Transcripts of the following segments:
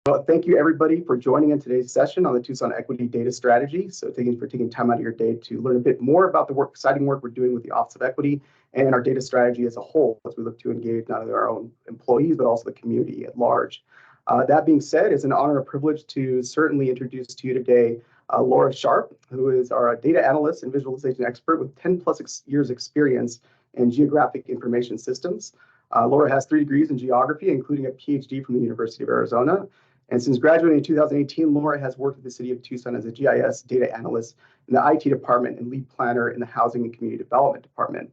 Well, thank you everybody for joining in today's session on the Tucson Equity Data Strategy. So taking time out of your day to learn a bit more about the exciting work we're doing with the Office of Equity and our data strategy as a whole, as we look to engage not only our own employees, but also the community at large. That being said, it's an honor and privilege to certainly introduce to you today Laura Sharp, who is our data analyst and visualization expert with 10 plus years experience in geographic information systems. Laura has 3 degrees in geography, including a PhD from the University of Arizona. And since graduating in 2018, Laura has worked with the City of Tucson as a GIS data analyst in the IT department and lead planner in the Housing and Community Development department.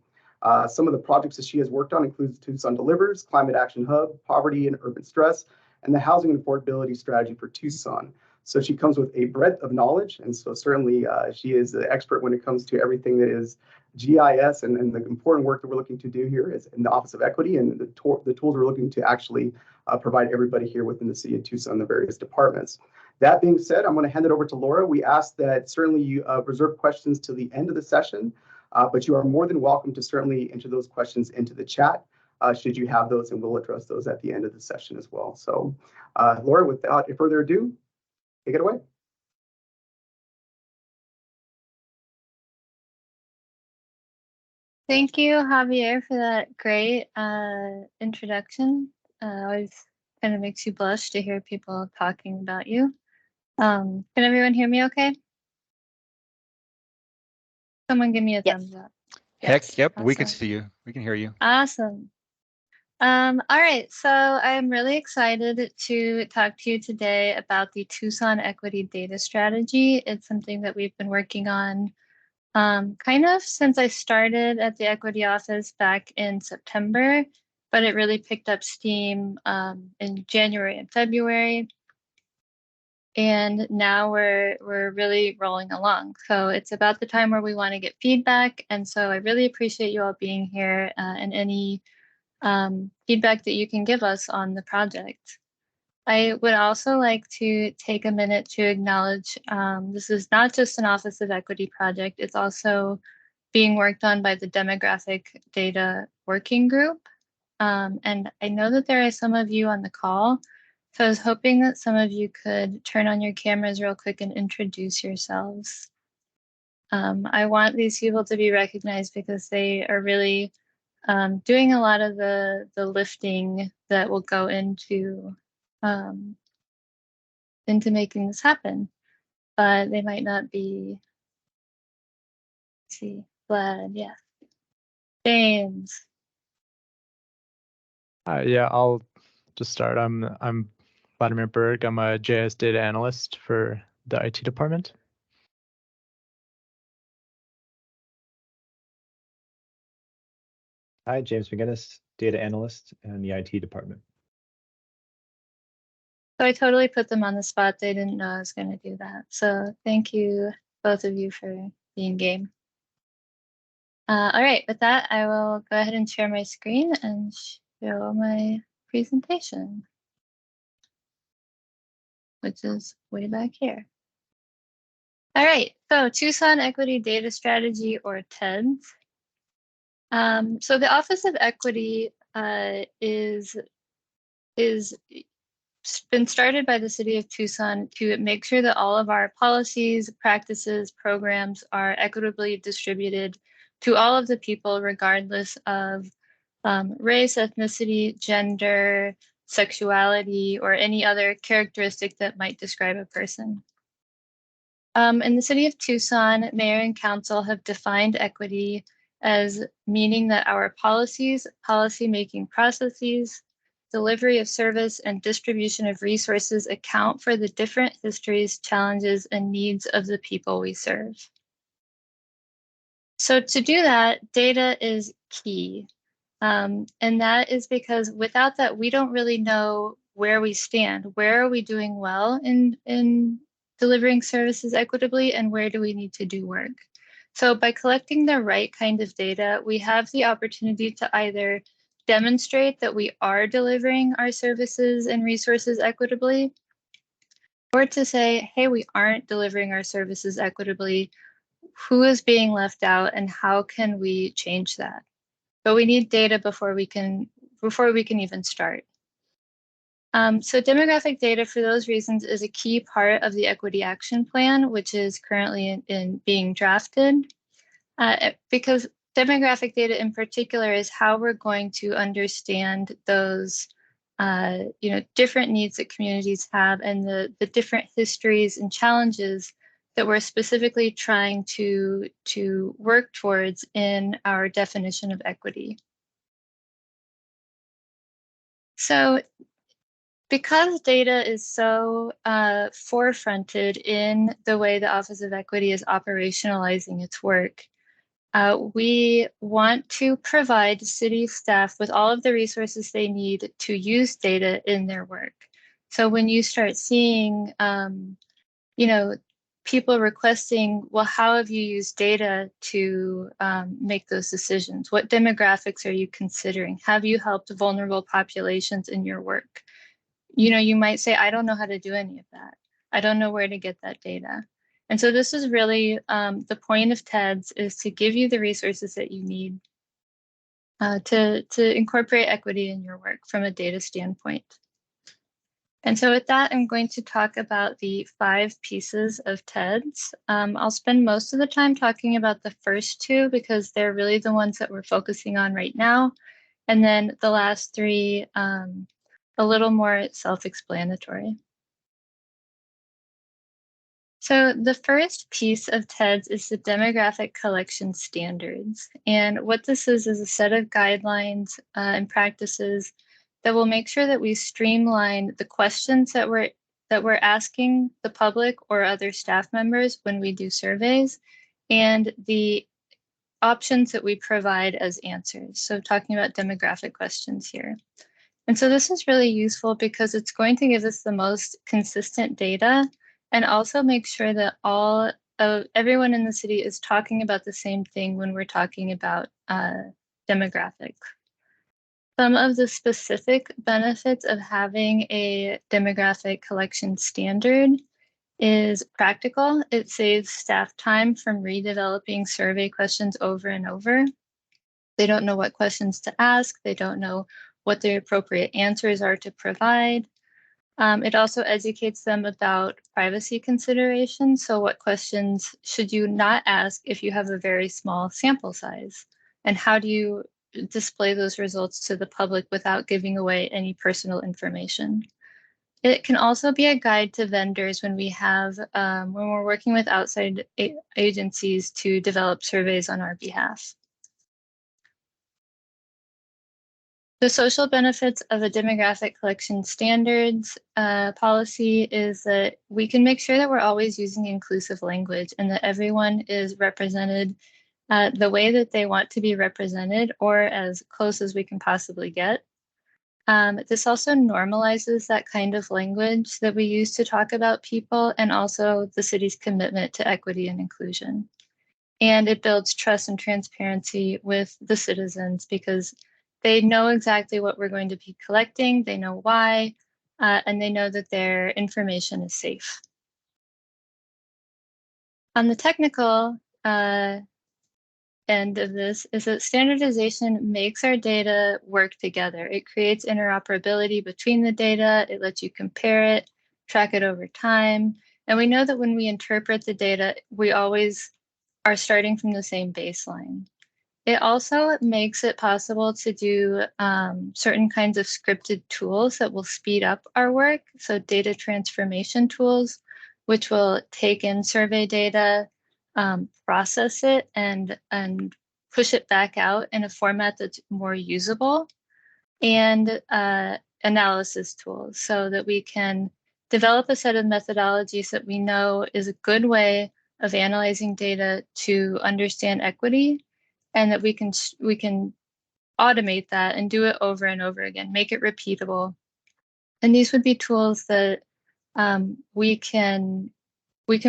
Some of the projects that she has worked on includes Tucson Delivers, Climate Action Hub, Poverty and Urban Stress, and the Housing and Affordability Strategy for Tucson. So she comes with a breadth of knowledge, and so certainly she is the expert when it comes to everything that is GIS and the important work that we're looking to do here is in the Office of Equity and the tools we're looking to actually provide everybody here within the City of Tucson, the various departments. That being said, I'm going to hand it over to Laura. We ask that certainly you reserve questions to the end of the session, but you are more than welcome to certainly enter those questions into the chat should you have those, and we'll address those at the end of the session as well. So Laura, without further ado, take it away. Thank you, Javier, for that great introduction. Always kind of makes you blush to hear people talking about you. Can everyone hear me okay? Someone give me a thumbs up. Heck, Yes, yep, awesome. We can see you. We can hear you. Awesome. All right, so I'm really excited to talk to you today about the Tucson Equity Data Strategy. It's something that we've been working on kind of since I started at the Equity Office back in September, but it really picked up steam in January and February. And now we're really rolling along. So it's about the time where we want to get feedback. And so I really appreciate you all being here and any feedback that you can give us on the project. I would also like to take a minute to acknowledge this is not just an Office of Equity project, it's also being worked on by the Demographic Data Working Group. And I know that there are some of you on the call, so I was hoping that some of you could turn on your cameras real quick and introduce yourselves. I want these people to be recognized because they are really doing a lot of the lifting that will go into making this happen, but they might not be. Let's see, Vlad, yes. James. Yeah, I'll just start. I'm Vladimir Berg. I'm a JS data analyst for the IT department. Hi, James McGinnis, data analyst in the IT department. So I totally put them on the spot. They didn't know I was going to do that. So thank you, both of you, for being game. All right, with that, I will go ahead and share my screen and show my presentation, which is way back here. All right, so Tucson Equity Data Strategy, or TEDS. So the Office of Equity is been started by the City of Tucson to make sure that all of our policies, practices, programs are equitably distributed to all of the people, regardless of race, ethnicity, gender, sexuality, or any other characteristic that might describe a person. In the City of Tucson, Mayor and Council have defined equity as meaning that our policies, policy-making processes, delivery of service, and distribution of resources account for the different histories, challenges, and needs of the people we serve. So to do that, data is key. And that is because without that, we don't really know where we stand. Where are we doing well in delivering services equitably, and where do we need to do work? So by collecting the right kind of data, we have the opportunity to either demonstrate that we are delivering our services and resources equitably, or to say, hey, we aren't delivering our services equitably. Who is being left out, and how can we change that? But we need data before we can even start. So demographic data, for those reasons, is a key part of the Equity Action Plan, which is currently in being drafted. Because demographic data in particular is how we're going to understand those different needs that communities have and the different histories and challenges that we're specifically trying to work towards in our definition of equity. So because data is so forefronted in the way the Office of Equity is operationalizing its work, we want to provide city staff with all of the resources they need to use data in their work. So when you start seeing, people requesting, well, how have you used data to make those decisions? What demographics are you considering? Have you helped vulnerable populations in your work? You might say, I don't know how to do any of that. I don't know where to get that data. And so this is really the point of TEDS, is to give you the resources that you need to incorporate equity in your work from a data standpoint. And so with that, I'm going to talk about the 5 pieces of TEDS. I'll spend most of the time talking about the first 2 because they're really the ones that we're focusing on right now. And then the last 3, a little more self-explanatory. So the first piece of TEDS is the demographic collection standards. And what this is a set of guidelines and practices that will make sure that we streamline the questions that we're asking the public or other staff members when we do surveys, and the options that we provide as answers. So talking about demographic questions here. And so this is really useful because it's going to give us the most consistent data and also make sure that everyone in the city is talking about the same thing when we're talking about demographics. Some of the specific benefits of having a demographic collection standard is practical. It saves staff time from redeveloping survey questions over and over. They don't know what questions to ask. They don't know what the appropriate answers are to provide. It also educates them about privacy considerations. So what questions should you not ask if you have a very small sample size? And how do you display those results to the public without giving away any personal information? It can also be a guide to vendors when when we're working with outside agencies to develop surveys on our behalf. The social benefits of a demographic collection standards policy is that we can make sure that we're always using inclusive language and that everyone is represented the way that they want to be represented, or as close as we can possibly get. This also normalizes that kind of language that we use to talk about people, and also the city's commitment to equity and inclusion. And it builds trust and transparency with the citizens because they know exactly what we're going to be collecting, they know why, and they know that their information is safe. On the technical end of this is that standardization makes our data work together. It creates interoperability between the data, it lets you compare it, track it over time. And we know that when we interpret the data, we always are starting from the same baseline. It also makes it possible to do certain kinds of scripted tools that will speed up our work. So data transformation tools, which will take in survey data, process it, and push it back out in a format that's more usable, and analysis tools so that we can develop a set of methodologies that we know is a good way of analyzing data to understand equity, and that we can automate that and do it over and over again, make it repeatable. And these would be tools that we can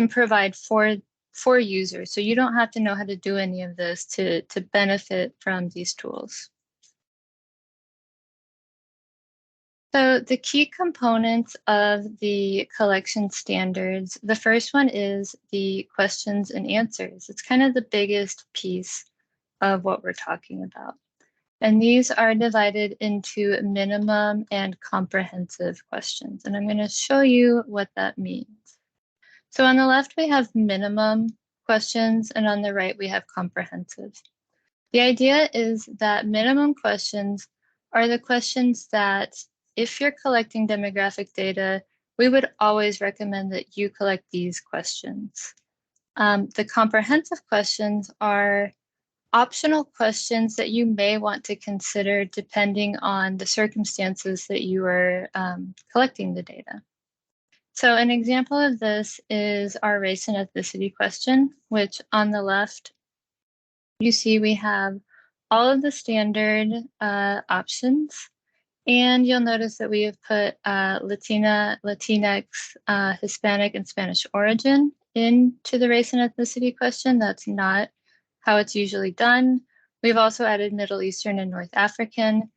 provide for users. So you don't have to know how to do any of this to benefit from these tools. So the key components of the collection standards, the first one is the questions and answers. It's kind of the biggest piece of what we're talking about. And these are divided into minimum and comprehensive questions. And I'm going to show you what that means. So on the left, we have minimum questions, and on the right, we have comprehensive. The idea is that minimum questions are the questions that, if you're collecting demographic data, we would always recommend that you collect these questions. The comprehensive questions are optional questions that you may want to consider depending on the circumstances that you are collecting the data. So an example of this is our race and ethnicity question, which on the left, you see we have all of the standard options. And you'll notice that we have put Latina, Latinx, Hispanic, and Spanish origin into the race and ethnicity question. That's not how it's usually done. We've also added Middle Eastern and North African.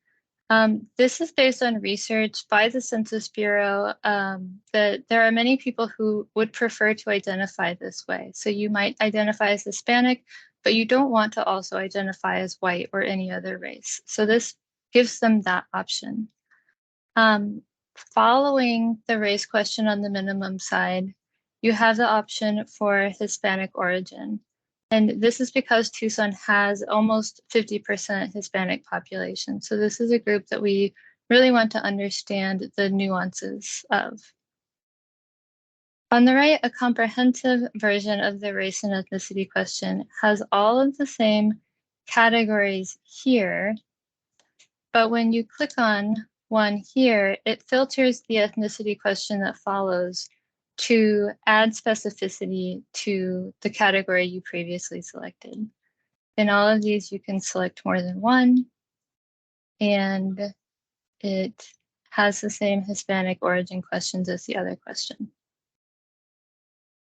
This is based on research by the Census Bureau that there are many people who would prefer to identify this way. So you might identify as Hispanic, but you don't want to also identify as white or any other race. So this gives them that option. Following the race question on the minimum side, you have the option for Hispanic origin. And this is because Tucson has almost 50% Hispanic population. So this is a group that we really want to understand the nuances of. On the right, a comprehensive version of the race and ethnicity question has all of the same categories here, but when you click on one here, it filters the ethnicity question that follows to add specificity to the category you previously selected. In all of these, you can select more than one, and it has the same Hispanic origin questions as the other question.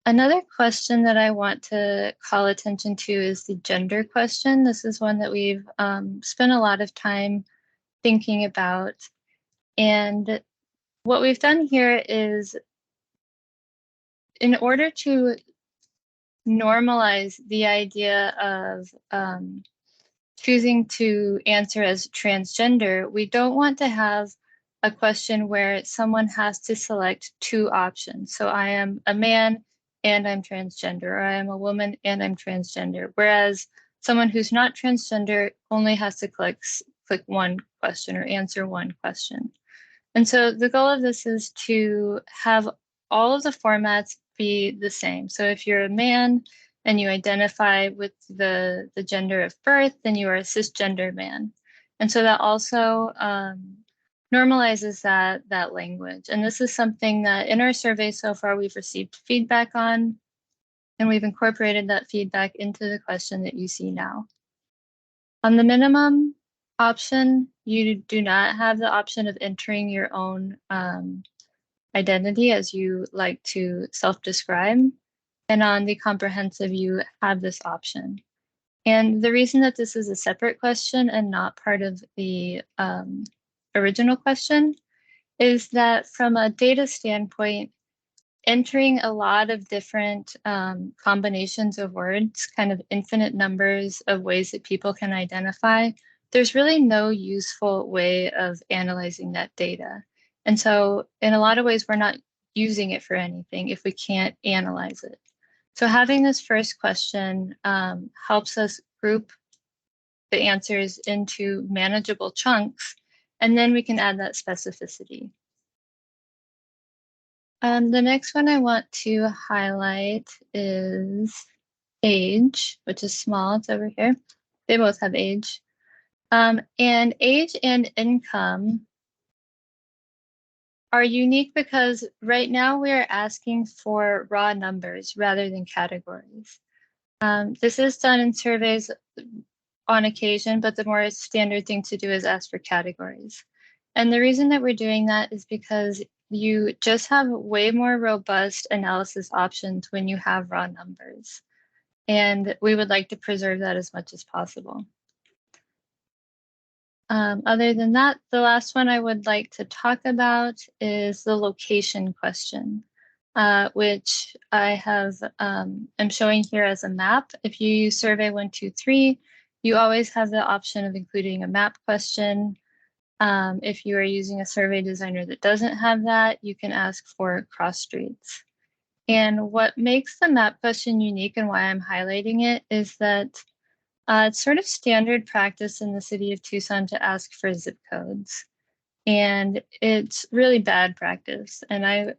Another question that I want to call attention to is the gender question. This is one that we've spent a lot of time thinking about. And what we've done here is, in order to normalize the idea of choosing to answer as transgender, we don't want to have a question where someone has to select two options. So I am a man and I'm transgender, or I am a woman and I'm transgender. Whereas someone who's not transgender only has to click one question or answer one question. And so the goal of this is to have all of the formats be the same. So if you're a man and you identify with the gender of birth, then you are a cisgender man. And so that also normalizes that language. And this is something that in our survey so far we've received feedback on, and we've incorporated that feedback into the question that you see now. On the minimum option, you do not have the option of entering your own identity as you like to self-describe. And on the comprehensive, you have this option. And the reason that this is a separate question and not part of the original question is that from a data standpoint, entering a lot of different combinations of words, kind of infinite numbers of ways that people can identify, there's really no useful way of analyzing that data. And so in a lot of ways, we're not using it for anything if we can't analyze it. So having this first question helps us group the answers into manageable chunks, and then we can add that specificity. The next one I want to highlight is age, which is small, it's over here. They both have age. And age and income are unique because right now we're asking for raw numbers rather than categories. This is done in surveys on occasion, but the more standard thing to do is ask for categories. And the reason that we're doing that is because you just have way more robust analysis options when you have raw numbers. And we would like to preserve that as much as possible. Other than that, the last one I would like to talk about is the location question, which I have am showing here as a map. If you use survey 123, You always have the option of including a map question. If you are using a survey designer that doesn't have that, you can ask for cross streets. And what makes the map question unique and why I'm highlighting it is that it's sort of standard practice in the city of Tucson to ask for zip codes. And it's really bad practice. And I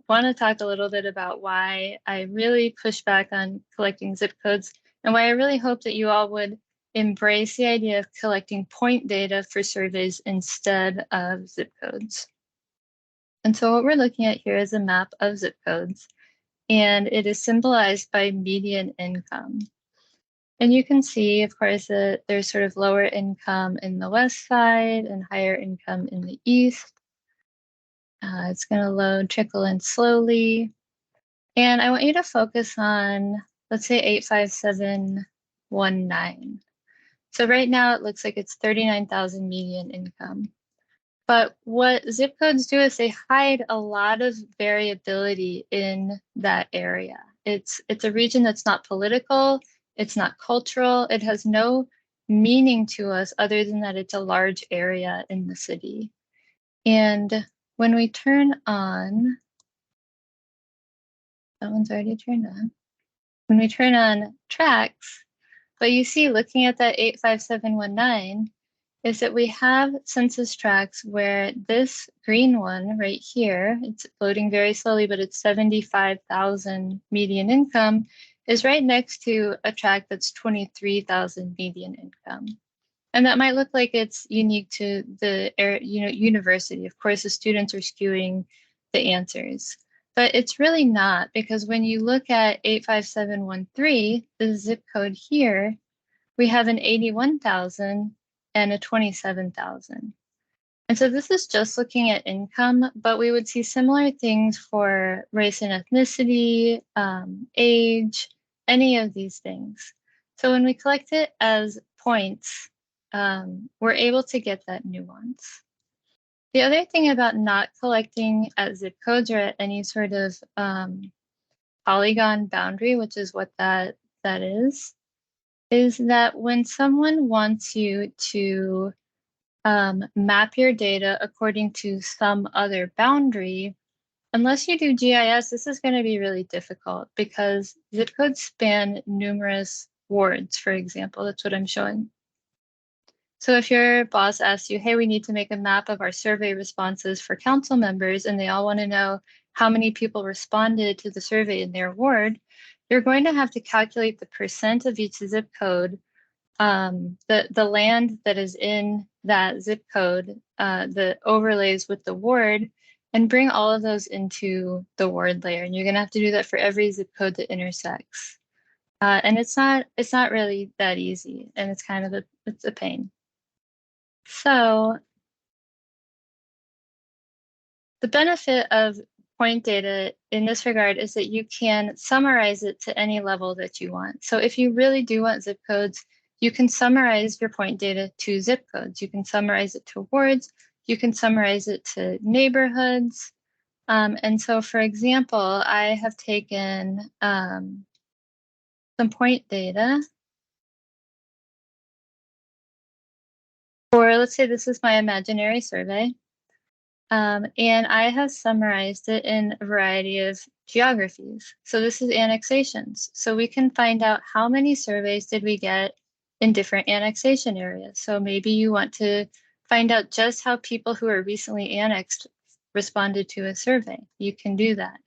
want to talk a little bit about why I really push back on collecting zip codes and why I really hope that you all would embrace the idea of collecting point data for surveys instead of zip codes. And so what we're looking at here is a map of zip codes, and it is symbolized by median income. And you can see, of course, that there's sort of lower income in the west side and higher income in the east. It's going to load, trickle in slowly. And I want you to focus on, let's say, 85719. So right now it looks like it's 39,000 median income. But what zip codes do is they hide a lot of variability in that area. It's a region that's not political, it's not cultural, it has no meaning to us other than that it's a large area in the city. And when we turn on, that one's already turned on. When we turn on tracks, what you see looking at that 85719 is that we have census tracts where this green one right here, it's loading very slowly, but it's 75,000 median income, is right next to a tract that's 23,000 median income. And that might look like it's unique to the university. Of course, the students are skewing the answers, but it's really not, because when you look at 85713, the zip code here, we have an 81,000 and a 27,000. And so this is just looking at income, but we would see similar things for race and ethnicity, age, any of these things. So when we collect it as points, we're able to get that nuance. The other thing about not collecting at zip codes or at any sort of polygon boundary, which is what that is that when someone wants you to map your data according to some other boundary, unless you do GIS, this is going to be really difficult because zip codes span numerous wards, for example. That's what I'm showing. So if your boss asks you, hey, we need to make a map of our survey responses for council members, and they all want to know how many people responded to the survey in their ward, you're going to have to calculate the percent of each zip code, the land that is in that zip code, the overlays with the ward, and bring all of those into the ward layer. And you're going to have to do that for every zip code that intersects. And it's not really that easy, and it's kind of it's a pain. So the benefit of point data in this regard is that you can summarize it to any level that you want. So if you really do want zip codes, you can summarize your point data to zip codes. You can summarize it to wards. You can summarize it to neighborhoods. And so, for example, I have taken some point data for, let's say this is my imaginary survey. And I have summarized it in a variety of geographies. So this is annexations. So we can find out how many surveys did we get in different annexation areas. So maybe you want to find out just how people who are recently annexed responded to a survey. You can do that.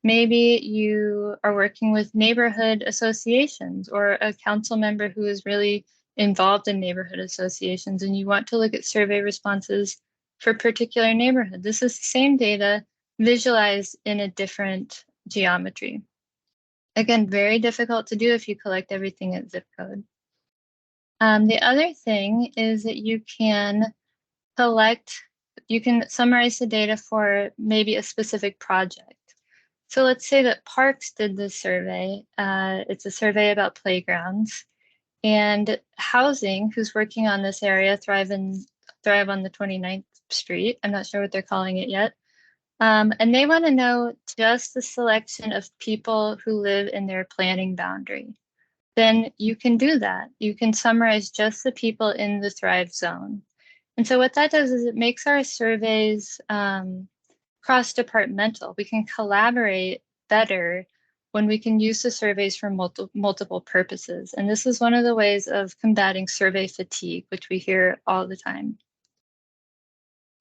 Maybe you are working with neighborhood associations or a council member who is really involved in neighborhood associations, and you want to look at survey responses for a particular neighborhood. This is the same data visualized in a different geometry. Again, very difficult to do if you collect everything at zip code. The other thing is that you can summarize the data for maybe a specific project. So let's say that Parks did this survey. It's a survey about playgrounds, and Housing, who's working on this area, Thrive on the 29th Street. I'm not sure what they're calling it yet. And they want to know just the selection of people who live in their planning boundary. then you can do that. You can summarize just the people in the Thrive zone. And so what that does is it makes our surveys cross-departmental. We can collaborate better when we can use the surveys for multiple purposes. And this is one of the ways of combating survey fatigue, which we hear all the time.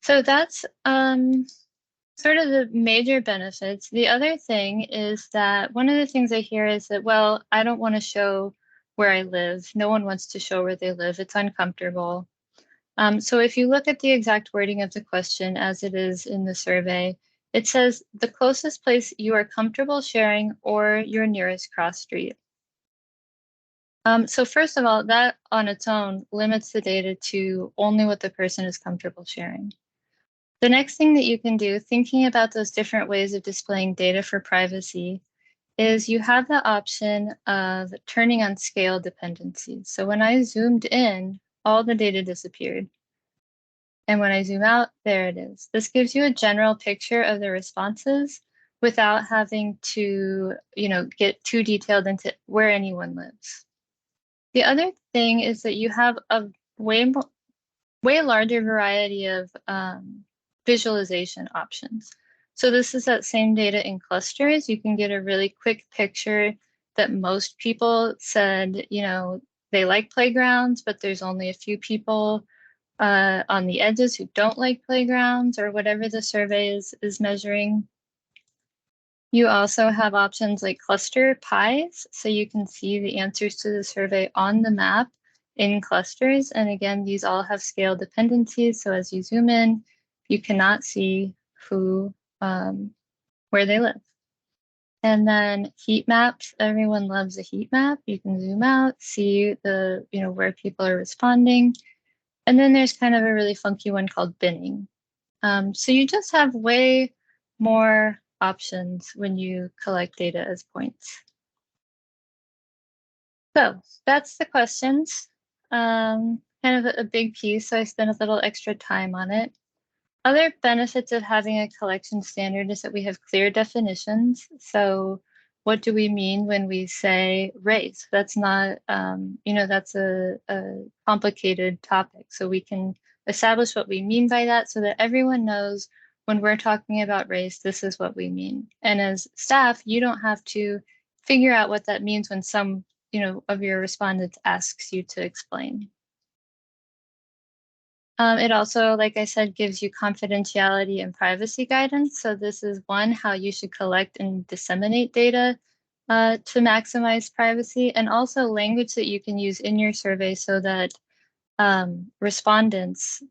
So that's sort of the major benefits. The other thing is that one of the things I hear is that, well, I don't want to show where I live. No one wants to show where they live. It's uncomfortable. So if you look at the exact wording of the question as it is in the survey, it says the closest place you are comfortable sharing or your nearest cross street. So first of all, that on its own limits the data to only what the person is comfortable sharing. The next thing that you can do, thinking about those different ways of displaying data for privacy, is you have the option of turning on scale dependencies. So when I zoomed in, all the data disappeared. And when I zoom out, there it is. This gives you a general picture of the responses without having to, get too detailed into where anyone lives. The other thing is that you have a way larger variety of visualization options. So this is that same data in clusters. You can get a really quick picture that most people said, they like playgrounds, but there's only a few people on the edges who don't like playgrounds, or whatever the survey is measuring. You also have options like cluster pies, so you can see the answers to the survey on the map in clusters. And again, these all have scale dependencies. So as you zoom in, you cannot see where they live. And then heat maps, everyone loves a heat map. You can zoom out, see where people are responding. And then there's kind of a really funky one called binning. So you just have way more options when you collect data as points. So that's the questions. Kind of a big piece, so I spent a little extra time on it. Other benefits of having a collection standard is that we have clear definitions. So what do we mean when we say race? That's not, that's a complicated topic. So we can establish what we mean by that so that everyone knows when we're talking about race, this is what we mean. And as staff, you don't have to figure out what that means when some, of your respondents asks you to explain. It also, like I said, gives you confidentiality and privacy guidance. So this is one, how you should collect and disseminate data to maximize privacy, and also language that you can use in your survey so that respondents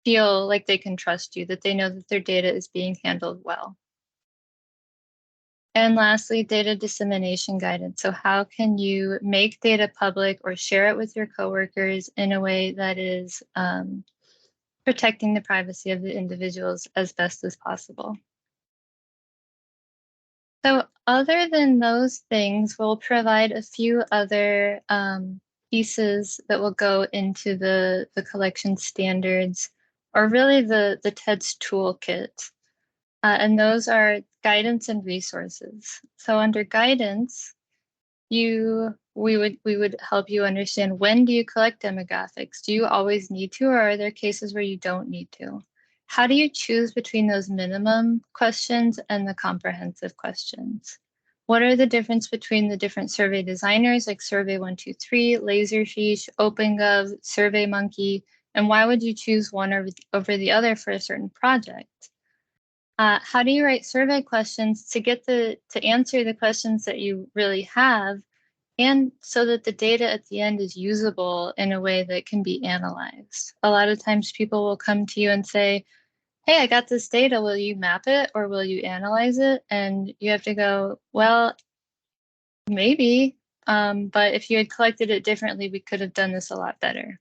feel like they can trust you, that they know that their data is being handled well. And lastly, data dissemination guidance. So how can you make data public or share it with your coworkers in a way that is protecting the privacy of the individuals as best as possible? So other than those things, we'll provide a few other pieces that will go into the collection standards, or really the TEDS toolkit. And those are guidance and resources. So under guidance, we would help you understand, when do you collect demographics? Do you always need to, or are there cases where you don't need to? How do you choose between those minimum questions and the comprehensive questions? What are the difference between the different survey designers like Survey123, Laserfish, OpenGov, SurveyMonkey, and why would you choose one over the other for a certain project? How do you write survey questions to answer the questions that you really have, and so that the data at the end is usable in a way that can be analyzed? A lot of times people will come to you and say, hey, I got this data, will you map it or will you analyze it? And you have to go, well, maybe, but if you had collected it differently, we could have done this a lot better.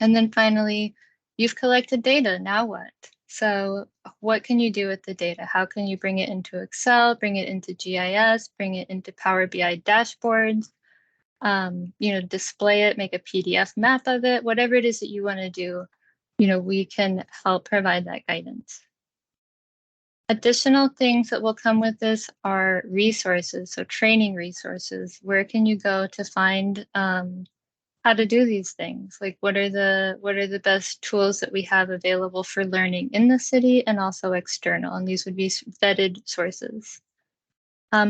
And then finally, you've collected data, now what? So what can you do with the data? How can you bring it into Excel, bring it into GIS, bring it into Power BI dashboards, display it, make a PDF map of it, whatever it is that you want to do, we can help provide that guidance. Additional things that will come with this are resources, so training resources. Where can you go to find how to do these things? Like what are the best tools that we have available for learning in the city and also external? And these would be vetted sources.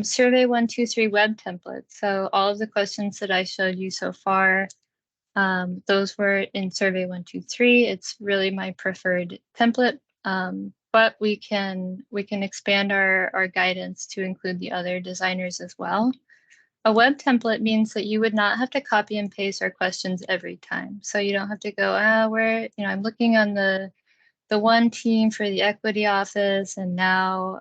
Survey 123 web templates. So all of the questions that I showed you so far, those were in Survey 123. It's really my preferred template, but we can expand our guidance to include the other designers as well. A web template means that you would not have to copy and paste our questions every time. So you don't have to go, I'm looking on the one team for the equity office, and now,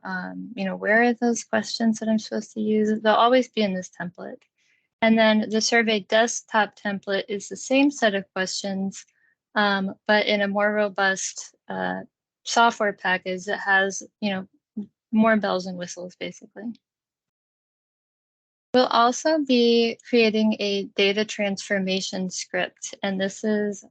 where are those questions that I'm supposed to use? They'll always be in this template. And then the survey desktop template is the same set of questions, but in a more robust software package that has, more bells and whistles, basically. We'll also be creating a data transformation script, and this is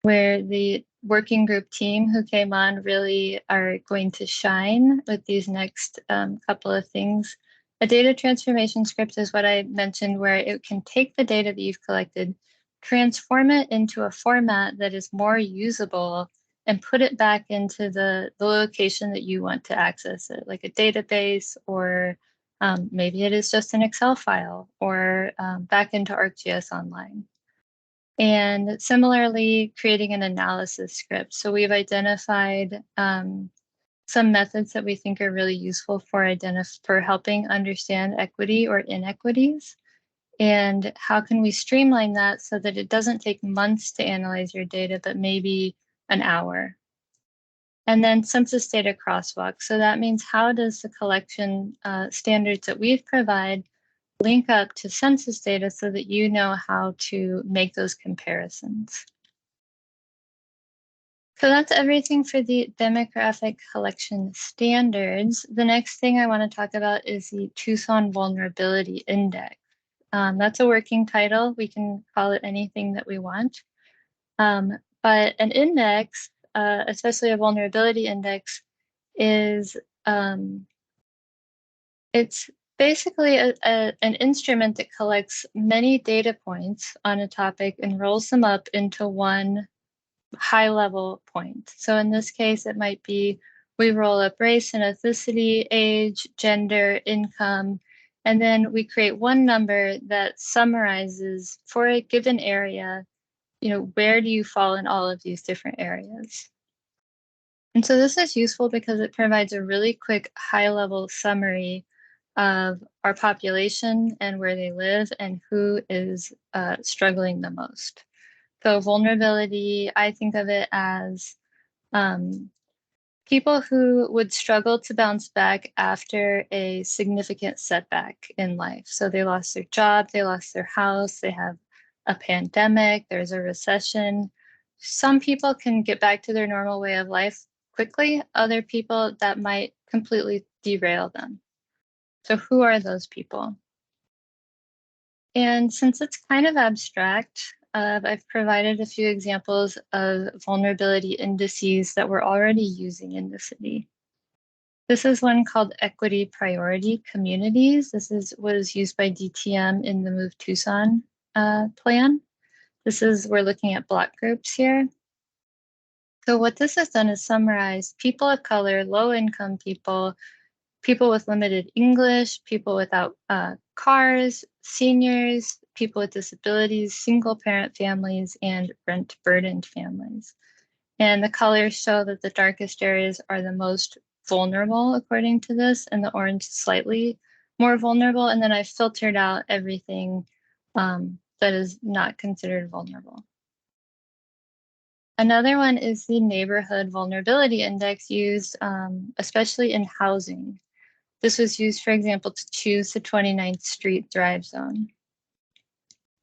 where the working group team who came on really are going to shine with these next couple of things. A data transformation script is what I mentioned, where it can take the data that you've collected, transform it into a format that is more usable, and put it back into the location that you want to access it, like a database, or maybe it is just an Excel file, or back into ArcGIS Online. And similarly, creating an analysis script. So we've identified some methods that we think are really useful for helping understand equity or inequities. And how can we streamline that so that it doesn't take months to analyze your data, but maybe an hour? And then census data crosswalk. So that means, how does the collection standards that we've provided link up to census data so that you know how to make those comparisons? So that's everything for the demographic collection standards. The next thing I want to talk about is the Tucson Vulnerability Index. That's a working title. We can call it anything that we want. But an index, especially a vulnerability index, is it's basically an instrument that collects many data points on a topic and rolls them up into one high-level point. So in this case, it might be, we roll up race and ethnicity, age, gender, income, and then we create one number that summarizes, for a given area, where do you fall in all of these different areas? And so this is useful because it provides a really quick high-level summary of our population and where they live and who is struggling the most. So vulnerability, I think of it as people who would struggle to bounce back after a significant setback in life. So they lost their job, they lost their house, they have a pandemic, there's a recession. Some people can get back to their normal way of life quickly. Other people, that might completely derail them. So who are those people? And since it's kind of abstract, I've provided a few examples of vulnerability indices that we're already using in the city. This is one called Equity Priority Communities. This was used by DTM in the Move Tucson plan. We're looking at block groups here. So what this has done is summarize people of color, low-income people, people with limited English, people without cars, seniors, people with disabilities, single parent families, and rent burdened families. And the colors show that the darkest areas are the most vulnerable according to this, and the orange slightly more vulnerable. And then I filtered out everything that is not considered vulnerable. Another one is the Neighborhood Vulnerability Index, used especially in housing. This was used, for example, to choose the 29th Street Drive Zone.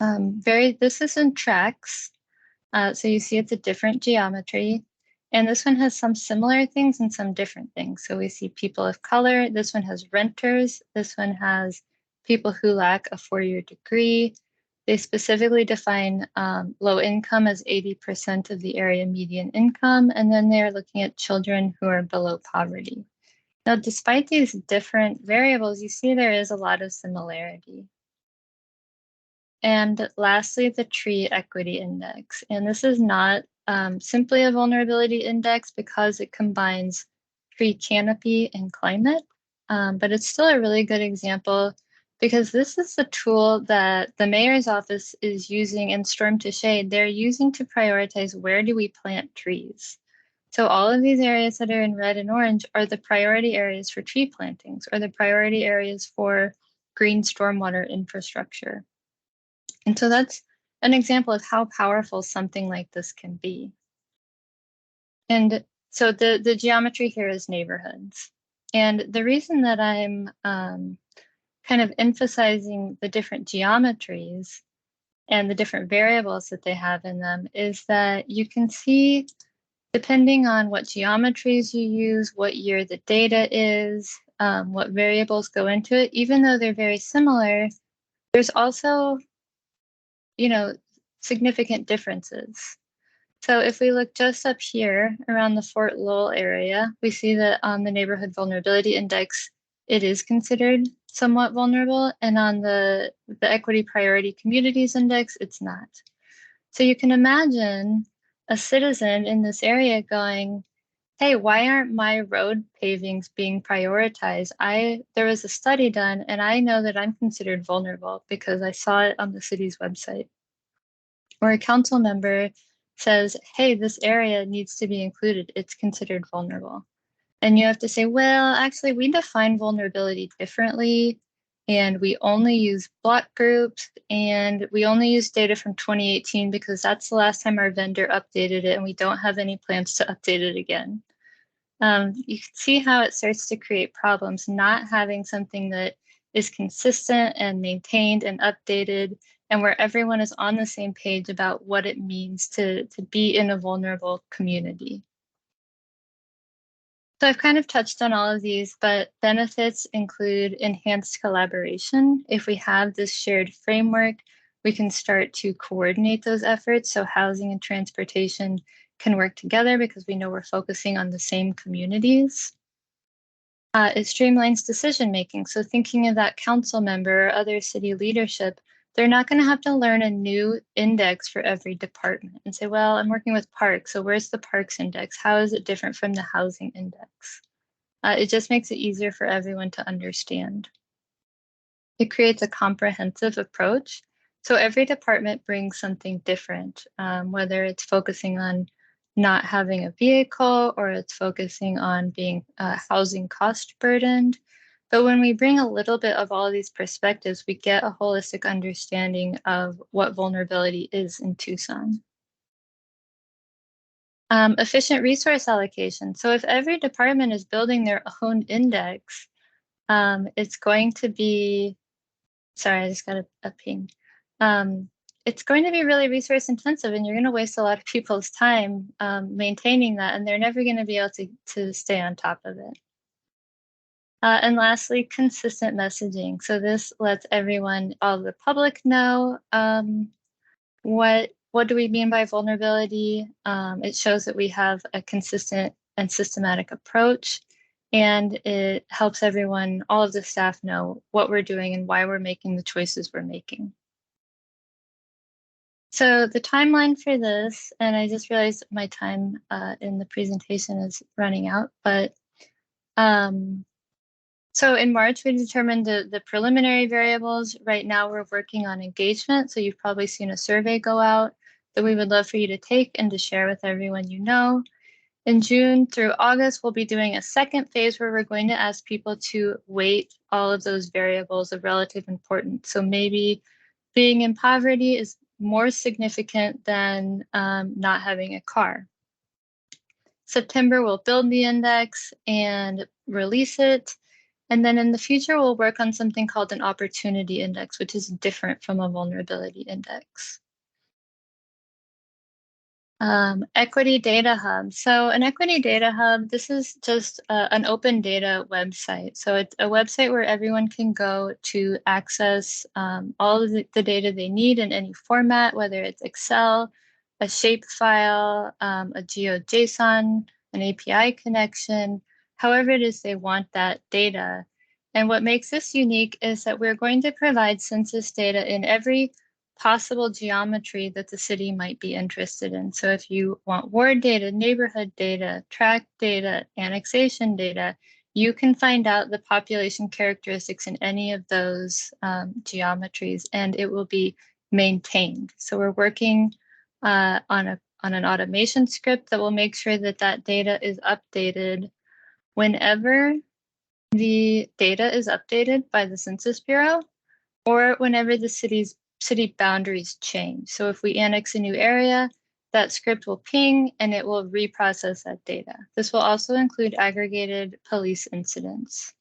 This is in tracks. So you see it's a different geometry. And this one has some similar things and some different things. So we see people of color. This one has renters. This one has people who lack a 4-year degree. They specifically define low income as 80% of the area median income. And then they're looking at children who are below poverty. Now, despite these different variables, you see there is a lot of similarity. And lastly, the tree equity index. And this is not simply a vulnerability index because it combines tree canopy and climate, but it's still a really good example because this is the tool that the mayor's office is using in Storm to Shade. They're using to prioritize where do we plant trees. So all of these areas that are in red and orange are the priority areas for tree plantings or the priority areas for green stormwater infrastructure. And so that's an example of how powerful something like this can be. And so the geometry here is neighborhoods. And the reason that I'm kind of emphasizing the different geometries and the different variables that they have in them is that you can see, depending on what geometries you use, what year the data is, what variables go into it, even though they're very similar, there's also, significant differences. So if we look just up here around the Fort Lowell area, we see that on the neighborhood vulnerability index, it is considered somewhat vulnerable. And on the equity priority communities index, it's not. So you can imagine a citizen in this area going, hey, why aren't my road pavings being prioritized? There was a study done and I know that I'm considered vulnerable because I saw it on the city's website. Or a council member says, hey, this area needs to be included. It's considered vulnerable. And you have to say, well, actually, we define vulnerability differently. And we only use block groups and we only use data from 2018 because that's the last time our vendor updated it and we don't have any plans to update it again. You can see how it starts to create problems, not having something that is consistent and maintained and updated and where everyone is on the same page about what it means to be in a vulnerable community. So I've kind of touched on all of these, but benefits include enhanced collaboration. If we have this shared framework, we can start to coordinate those efforts. So housing and transportation can work together because we know we're focusing on the same communities. It streamlines decision making. So thinking of that council member or other city leadership, they're not going to have to learn a new index for every department and say, well, I'm working with parks, so where's the parks index? How is it different from the housing index? It just makes it easier for everyone to understand. It creates a comprehensive approach. So every department brings something different, whether it's focusing on not having a vehicle or it's focusing on being housing cost burdened. But when we bring a little bit of all of these perspectives, we get a holistic understanding of what vulnerability is in Tucson. Efficient resource allocation. So if every department is building their own index, it's going to be, sorry, I just got a ping. It's going to be really resource intensive and you're going to waste a lot of people's time maintaining that and they're never going to be able to stay on top of it. And lastly, consistent messaging. So this lets everyone, all the public know what do we mean by vulnerability. It shows that we have a consistent and systematic approach, and it helps everyone, all of the staff, know what we're doing and why we're making the choices we're making. So the timeline for this, and I just realized my time in the presentation is running out, but so in March, we determined the preliminary variables. Right now, we're working on engagement. So you've probably seen a survey go out that we would love for you to take and to share with everyone you know. In June through August, we'll be doing a second phase where we're going to ask people to weight all of those variables of relative importance. So maybe being in poverty is more significant than not having a car. September, we'll build the index and release it. And then in the future, we'll work on something called an opportunity index, which is different from a vulnerability index. Equity Data Hub. So an Equity Data Hub, this is just an open data website. So it's a website where everyone can go to access all of the data they need in any format, whether it's Excel, a shapefile, a GeoJSON, an API connection, however it is they want that data. And what makes this unique is that we're going to provide census data in every possible geometry that the city might be interested in. So if you want ward data, neighborhood data, tract data, annexation data, you can find out the population characteristics in any of those geometries, and it will be maintained. So we're working on an automation script that will make sure that that data is updated whenever the data is updated by the Census Bureau, or whenever the city boundaries change. So if we annex a new area, that script will ping and it will reprocess that data. This will also include aggregated police incidents.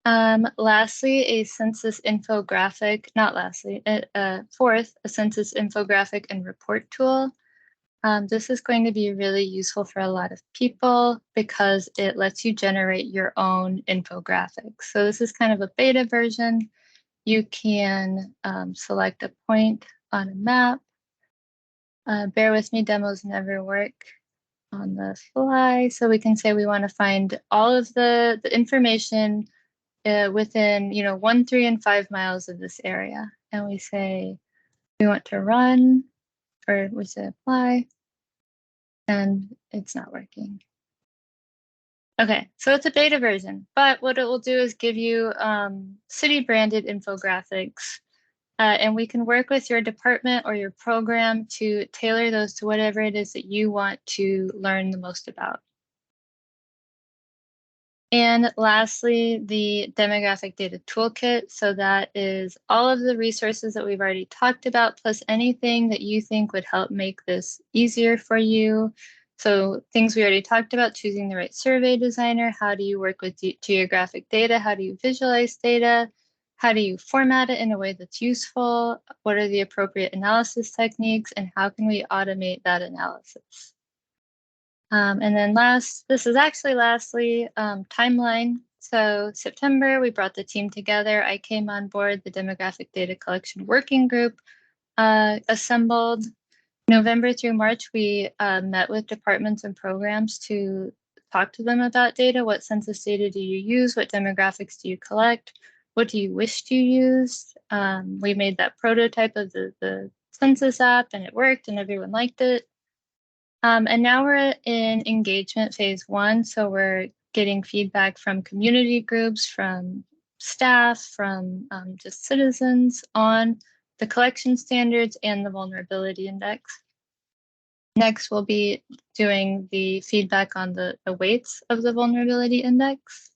Lastly, a census infographic, not lastly, fourth, a census infographic and report tool. This is going to be really useful for a lot of people because it lets you generate your own infographics. So this is kind of a beta version. You can select a point on a map. Bear with me, demos never work on the fly. So we can say we want to find all of the information within 1, 3, and 5 miles of this area. And we say we want to run, or we say apply, and it's not working. Okay, so it's a beta version, but what it will do is give you city branded infographics, and we can work with your department or your program to tailor those to whatever it is that you want to learn the most about. And lastly, the demographic data toolkit. So that is all of the resources that we've already talked about, plus anything that you think would help make this easier for you. So things we already talked about, choosing the right survey designer, how do you work with geographic data, how do you visualize data, how do you format it in a way that's useful, what are the appropriate analysis techniques, and how can we automate that analysis? And then lastly, timeline. So September, we brought the team together. I came on board, the demographic data collection working group assembled. November through March, we met with departments and programs to talk to them about data. What census data do you use? What demographics do you collect? What do you wish to use? We made that prototype of the census app, and it worked and everyone liked it. And now we're in engagement phase 1. So we're getting feedback from community groups, from staff, from just citizens on the collection standards and the vulnerability index. Next, we'll be doing the feedback on the weights of the vulnerability index.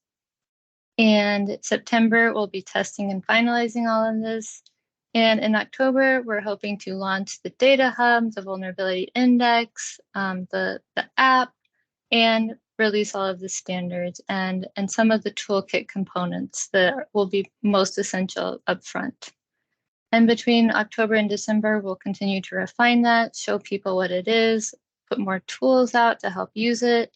And September, we'll be testing and finalizing all of this. And in October, we're hoping to launch the data hub, the vulnerability index, the app, and release all of the standards and some of the toolkit components that will be most essential upfront. And between October and December, we'll continue to refine that, show people what it is, put more tools out to help use it.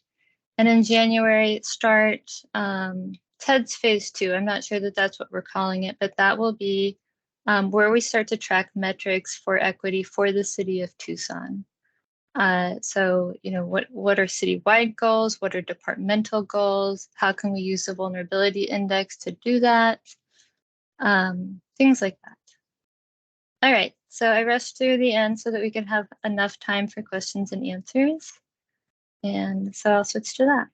And in January, start TEDS phase 2. I'm not sure that that's what we're calling it, but that will be where we start to track metrics for equity for the city of Tucson. So, what are citywide goals? What are departmental goals? How can we use the vulnerability index to do that? Things like that. All right, so I rushed through the end so that we can have enough time for questions and answers. And so I'll switch to that.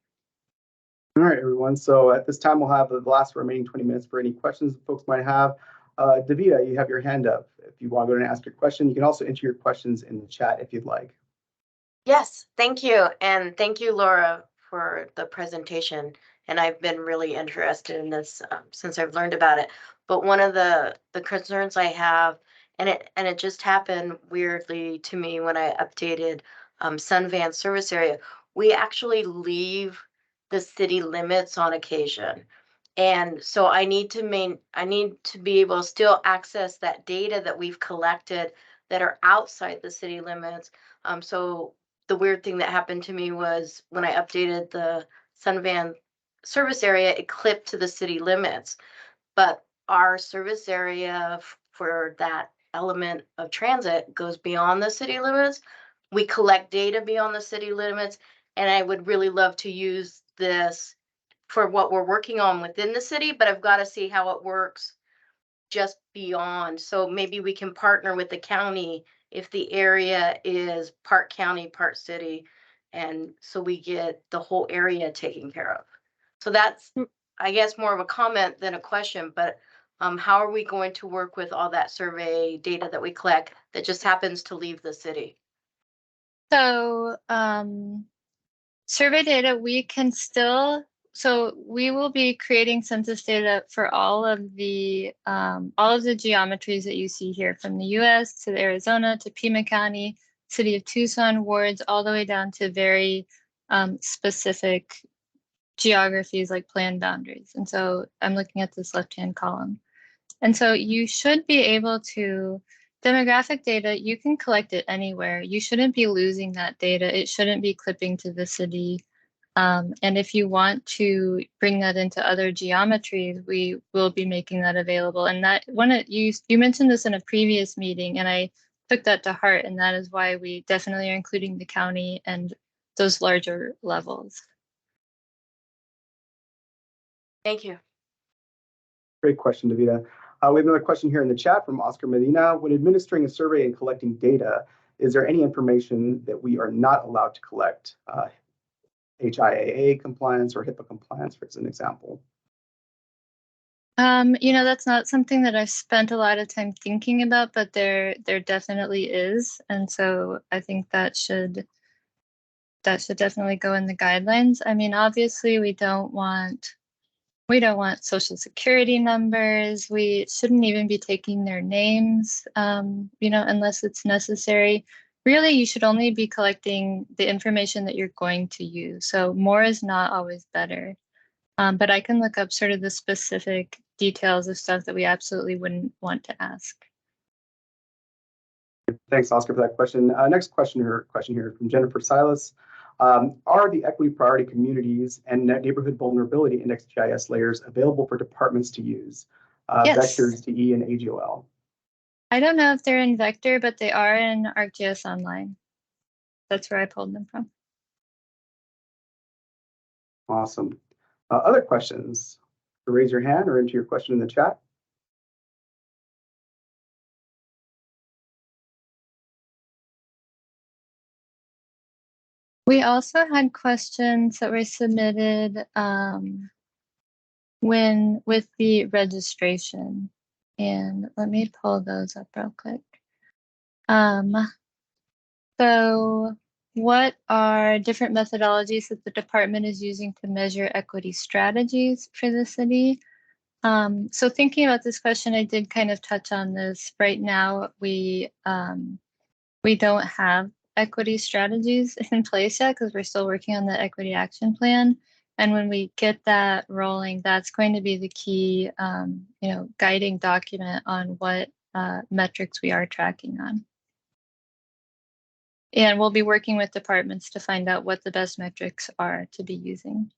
All right, everyone. So at this time, we'll have the last remaining 20 minutes for any questions that folks might have. Davida, you have your hand up. If you want to go and ask your question, you can also enter your questions in the chat if you'd like. Yes, thank you. And thank you, Laura, for the presentation. And I've been really interested in this since I've learned about it. But one of the concerns I have, and it just happened weirdly to me when I updated Sunvan service area, we actually leave the city limits on occasion. And so I need to be able to still access that data that we've collected that are outside the city limits. So the weird thing that happened to me was when I updated the Sunvan service area, it clipped to the city limits. But our service area for that element of transit goes beyond the city limits. We collect data beyond the city limits, and I would really love to use this for what we're working on within the city, but I've got to see how it works just beyond. So maybe we can partner with the county if the area is part county, part city, and so we get the whole area taken care of. So that's, I guess, more of a comment than a question, but how are we going to work with all that survey data that we collect that just happens to leave the city? So survey data, we can still, so we will be creating census data for all of the geometries that you see here, from the US to Arizona to Pima County, City of Tucson wards, all the way down to very specific geographies like plan boundaries. And so I'm looking at this left-hand column. And so you should be able to, demographic data, you can collect it anywhere. You shouldn't be losing that data. It shouldn't be clipping to the city. And if you want to bring that into other geometries, we will be making that available. And that you mentioned this in a previous meeting, and I took that to heart. And that is why we definitely are including the county and those larger levels. Thank you. Great question, Davida. We have another question here in the chat from Oscar Medina. When administering a survey and collecting data, is there any information that we are not allowed to collect? HIAA compliance or HIPAA compliance, for an example? That's not something that I've spent a lot of time thinking about, but there definitely is. And so I think that should definitely go in the guidelines. I mean, obviously we don't want social security numbers. We shouldn't even be taking their names, unless it's necessary. Really, you should only be collecting the information that you're going to use. So more is not always better. But I can look up sort of the specific details of stuff that we absolutely wouldn't want to ask. Thanks, Oscar, for that question. Next question here from Jennifer Silas. Are the equity priority communities and neighborhood vulnerability index GIS layers available for departments to use? Yes. Vectors, DE, and AGOL. I don't know if they're in Vector, but they are in ArcGIS Online. That's where I pulled them from. Awesome. Other questions? Raise your hand or enter your question in the chat. We also had questions that were submitted with the registration, and let me pull those up real quick. So what are different methodologies that the department is using to measure equity strategies for the city? So thinking about this question, I did kind of touch on this. Right now, we don't have equity strategies in place yet because we're still working on the equity action plan. And when we get that rolling, that's going to be the key, guiding document on what metrics we are tracking on. And we'll be working with departments to find out what the best metrics are to be using.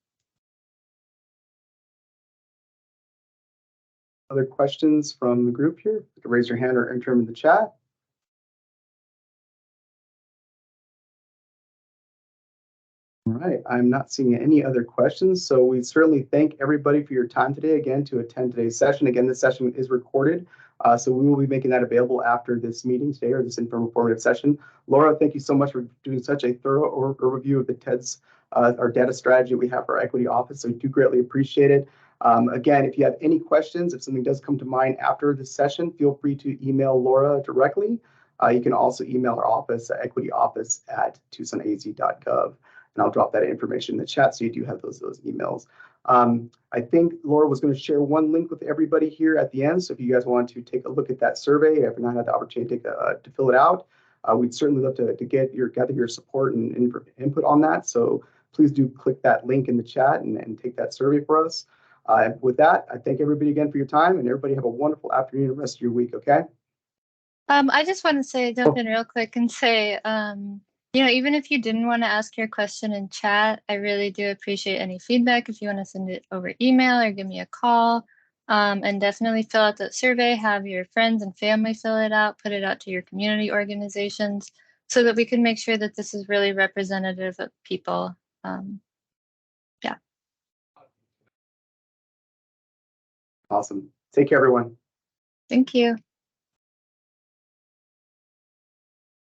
Other questions from the group here? You can raise your hand or enter them in the chat. All right, I'm not seeing any other questions, so we certainly thank everybody for your time today again to attend today's session. Again, this session is recorded, so we will be making that available after this meeting today, or this informative session. Laura, thank you so much for doing such a thorough overview of the TEDS, our data strategy we have for our equity office, so we do greatly appreciate it. Again, if you have any questions, if something does come to mind after this session, feel free to email Laura directly. You can also email our office at equityoffice@tucsonaz.gov. And I'll drop that information in the chat so you do have those emails. I think Laura was going to share one link with everybody here at the end. So if you guys want to take a look at that survey, if you've not had the opportunity to fill it out, we'd certainly love to gather your support and input on that. So please do click that link in the chat and take that survey for us. With that, I thank everybody again for your time, and everybody have a wonderful afternoon and rest of your week, okay? I just want to jump in real quick and say, even if you didn't want to ask your question in chat, I really do appreciate any feedback. If you want to send it over email or give me a call, and definitely fill out that survey, have your friends and family fill it out, put it out to your community organizations so that we can make sure that this is really representative of people Awesome. Take care, everyone. Thank you.